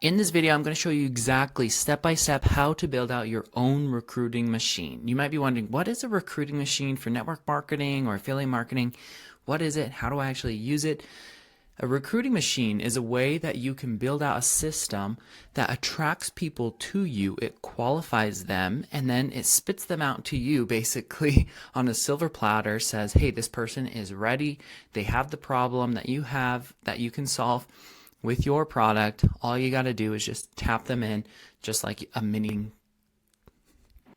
In this video, I'm going to show you exactly step by step how to build out your own recruiting machine. You might be wondering, what is a recruiting machine for network marketing or affiliate marketing? What is it? How do I actually use it? A recruiting machine is a way that you can build out a system that attracts people to you. It qualifies them, and then it spits them out to you basically on a silver platter, says, hey, this person is ready. They have the problem that you have that you can solve with your product. All you got to do is just tap them in, just like a mini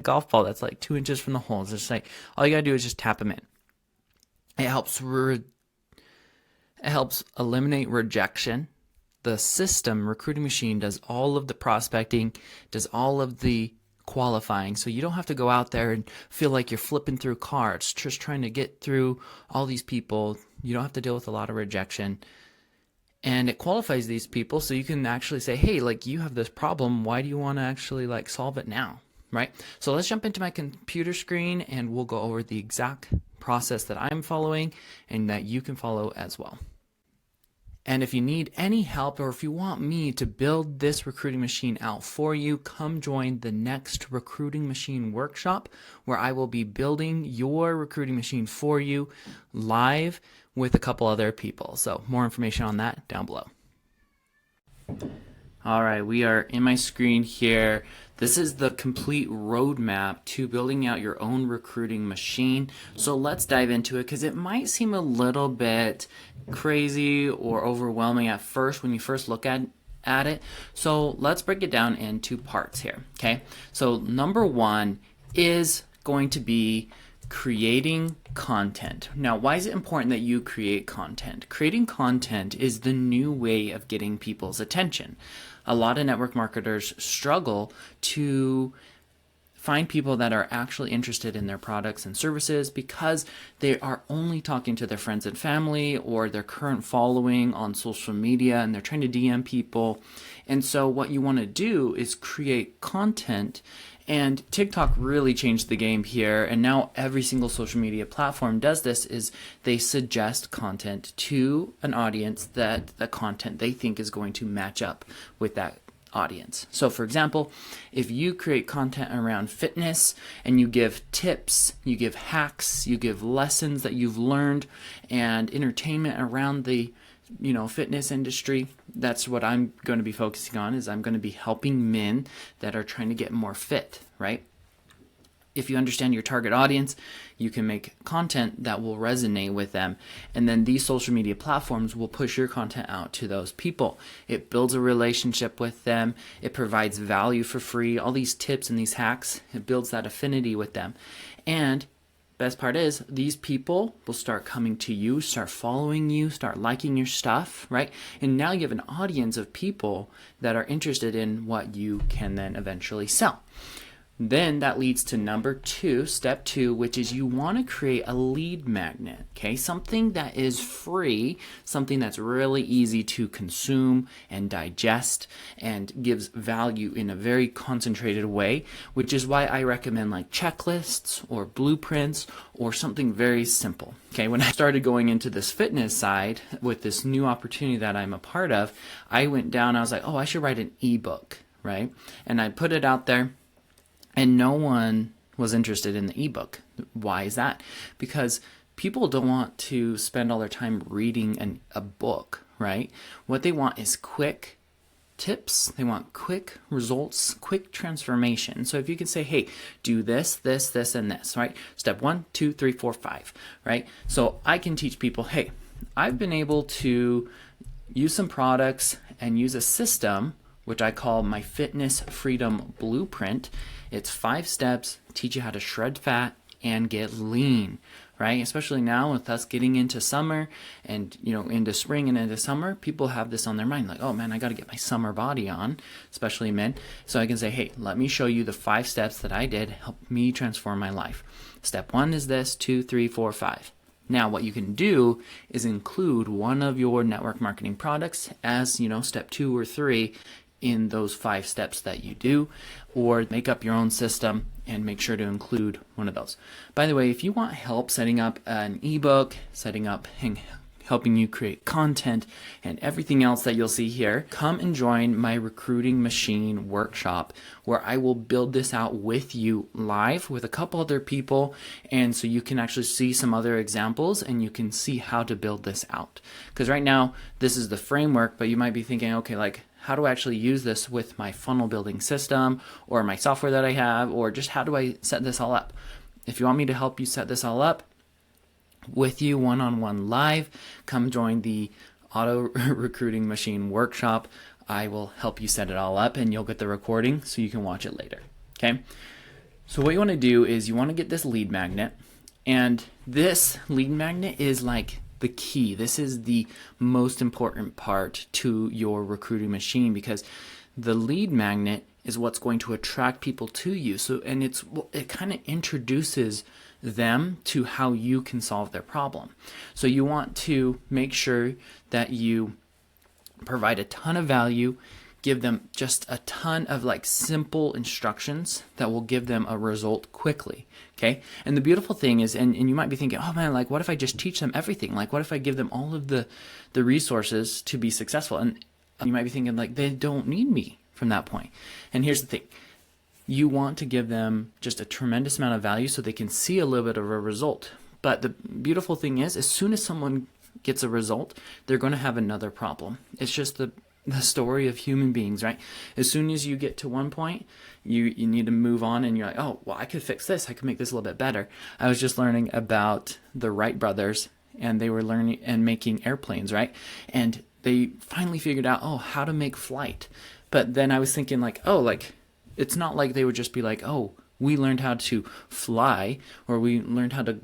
golf ball that's like 2 inches from the hole. It's just like all you got to do is just tap them in. It helps eliminate rejection. The system, recruiting machine, does all of the prospecting, does all of the qualifying, so you don't have to go out there and feel like you're flipping through cards, just trying to get through all these people. You don't have to deal with a lot of rejection. And it qualifies these people so you can actually say, hey, like, you have this problem. Why do you want to actually like solve it now? Right? So let's jump into my computer screen and we'll go over the exact process that I'm following and that you can follow as well. And if you need any help, or if you want me to build this recruiting machine out for you, come join the next recruiting machine workshop where I will be building your recruiting machine for you live with a couple other people. So more information on that down below. All right, we are in my screen here. This is the complete roadmap to building out your own recruiting machine. So let's dive into it, because it might seem a little bit crazy or overwhelming at first when you first look at it. So let's break it down into parts here, okay? So number one is going to be creating content. Now, why is it important that you create content? Creating content is the new way of getting people's attention. A lot of network marketers struggle to find people that are actually interested in their products and services because they are only talking to their friends and family or their current following on social media, and they're trying to DM people. And so what you want to do is create content. And TikTok really changed the game here, and now every single social media platform does this, is they suggest content to an audience that the content they think is going to match up with that audience. So for example, if you create content around fitness and you give tips, you give hacks, you give lessons that you've learned and entertainment around the fitness industry, that's what I'm going to be focusing on. Is I'm going to be helping men that are trying to get more fit, right? If you understand your target audience, you can make content that will resonate with them. And then these social media platforms will push your content out to those people. It builds a relationship with them. It provides value for free. All these tips and these hacks, it builds that affinity with them. And best part is, these people will start coming to you, start following you, start liking your stuff, right? And now you have an audience of people that are interested in what you can then eventually sell. Then that leads to number two, step two, which is you want to create a lead magnet, okay? Something that is free, something that's really easy to consume and digest and gives value in a very concentrated way, which is why I recommend like checklists or blueprints or something very simple, okay? When I started going into this fitness side with this new opportunity that I'm a part of, I went down, I was like, oh, I should write an ebook, right? And I put it out there. And no one was interested in the ebook. Why is that? Because people don't want to spend all their time reading a book, right? What they want is quick tips. They want quick results, quick transformation. So if you can say, hey, do this, this, this, and this, right? Step 1, 2, 3, 4, 5, right? So I can teach people, hey, I've been able to use some products and use a system which I call my Fitness Freedom Blueprint. It's 5 steps, teach you how to shred fat and get lean, right? Especially now with us getting into summer and, into spring and into summer, people have this on their mind, like, oh man, I got to get my summer body on, especially men. So I can say, hey, let me show you the 5 steps that I did, help me transform my life. Step 1 is this, 2, 3, 4, 5. Now, what you can do is include one of your network marketing products as, step 2 or 3 in those 5 steps that you do, or make up your own system and make sure to include one of those. By the way, if you want help setting up an ebook, setting up helping you create content and everything else that you'll see here, come and join my recruiting machine workshop where I will build this out with you live with a couple other people. And so you can actually see some other examples and you can see how to build this out. Because right now, this is the framework, but you might be thinking, okay, like, how do I actually use this with my funnel building system or my software that I have, or just how do I set this all up? If you want me to help you set this all up with you one-on-one live, come join the auto recruiting machine workshop. I will help you set it all up and you'll get the recording so you can watch it later. Okay. So what you want to do is you want to get this lead magnet, and this lead magnet is like the key. This is the most important part to your recruiting machine, because the lead magnet is what's going to attract people to you. So, and it kind of introduces them to how you can solve their problem. So you want to make sure that you provide a ton of value, give them just a ton of like simple instructions that will give them a result quickly. Okay. And the beautiful thing is, and you might be thinking, oh man, like what if I just teach them everything? Like what if I give them all of the resources to be successful? And you might be thinking like they don't need me from that point. And here's the thing. You want to give them just a tremendous amount of value so they can see a little bit of a result. But the beautiful thing is, as soon as someone gets a result, they're going to have another problem. It's just the story of human beings, right? As soon as you get to one point, you need to move on, and you're like, oh, well, I could fix this. I could make this a little bit better. I was just learning about the Wright brothers, and they were learning and making airplanes, right? And they finally figured out, oh, how to make flight. But then I was thinking like, oh, like, it's not like they would just be like, oh, we learned how to fly, or we learned how to,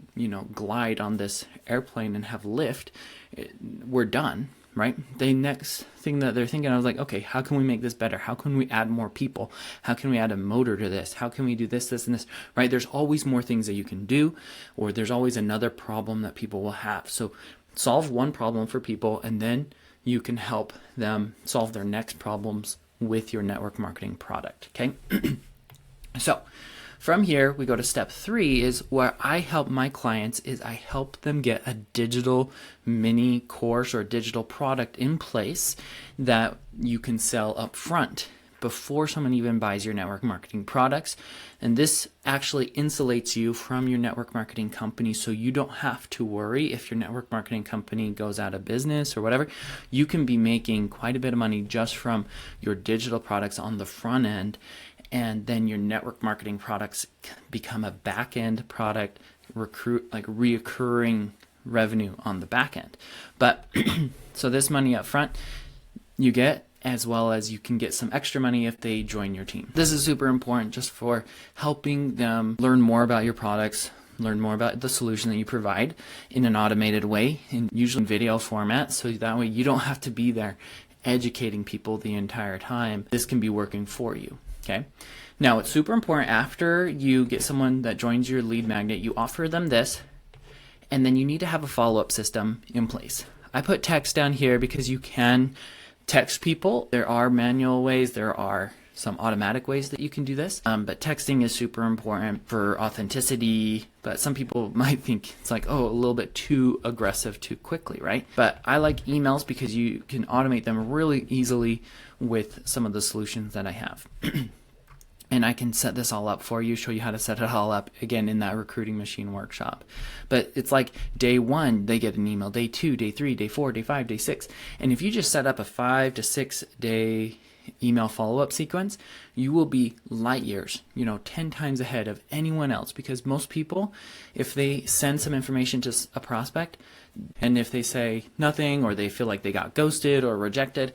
glide on this airplane and have lift. We're done, right? The next thing that they're thinking, I was like, okay, how can we make this better? How can we add more people? How can we add a motor to this? How can we do this, this, and this, right? There's always more things that you can do, or there's always another problem that people will have. So solve one problem for people, and then you can help them solve their next problems with your network marketing product. Okay. So from here, we go to step 3, is where I help my clients is I help them get a digital mini course or digital product in place that you can sell up front before someone even buys your network marketing products. And this actually insulates you from your network marketing company, so you don't have to worry if your network marketing company goes out of business or whatever. You can be making quite a bit of money just from your digital products on the front end, and then your network marketing products become a back end product, reoccurring revenue on the back end. But so this money up front you get, as well as you can get some extra money if they join your team. This is super important just for helping them learn more about your products, learn more about the solution that you provide in an automated way, and usually in video format, so that way you don't have to be there educating people the entire time. This can be working for you. Okay. Now it's super important, after you get someone that joins your lead magnet, you offer them this, and then you need to have a follow-up system in place. I put text down here because you can text people. There are manual ways, there are some automatic ways that you can do this, but texting is super important for authenticity. But some people might think it's like, oh, a little bit too aggressive too quickly, right? But I like emails because you can automate them really easily with some of the solutions that I have. And I can set this all up for you, show you how to set it all up, again, in that recruiting machine workshop. But it's like day 1, they get an email, day 2, day 3, day 4, day 5, day 6. And if you just set up a 5 to 6 day email follow-up sequence, you will be light years, 10 times ahead of anyone else. Because most people, if they send some information to a prospect, and if they say nothing, or they feel like they got ghosted or rejected,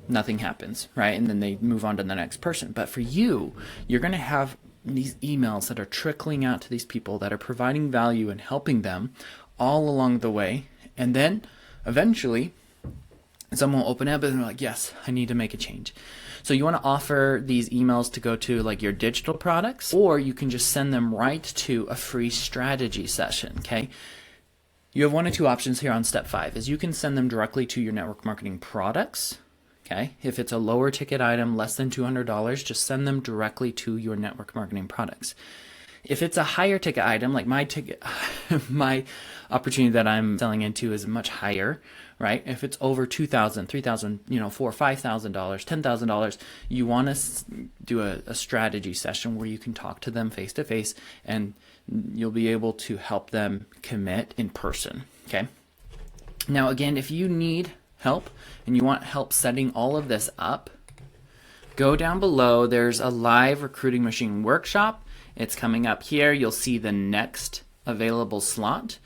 nothing happens, right? And then they move on to the next person. But for you, you're going to have these emails that are trickling out to these people that are providing value and helping them all along the way. And then eventually someone will open it up and they're like, yes, I need to make a change. So you want to offer these emails to go to like your digital products, or you can just send them right to a free strategy session. Okay. You have one of two options here on step 5, is you can send them directly to your network marketing products. Okay, if it's a lower ticket item, less than $200, just send them directly to your network marketing products. If it's a higher ticket item, like my ticket, my opportunity that I'm selling into is much higher, right? If it's over $2,000, $3,000, $4,000, $5,000, $10,000, you want to do a strategy session where you can talk to them face to face, and you'll be able to help them commit in person. Okay. Now, again, if you need help and you want help setting all of this up, go down below. There's a live recruiting machine workshop. It's coming up here. You'll see the next available slot.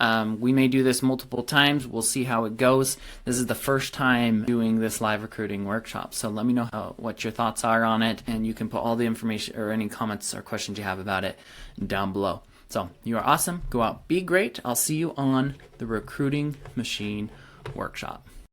We may do this multiple times. We'll see how it goes. This is the first time doing this live recruiting workshop. So let me know what your thoughts are on it, and you can put all the information or any comments or questions you have about it down below. So you are awesome. Go out, be great. I'll see you on the recruiting machine workshop.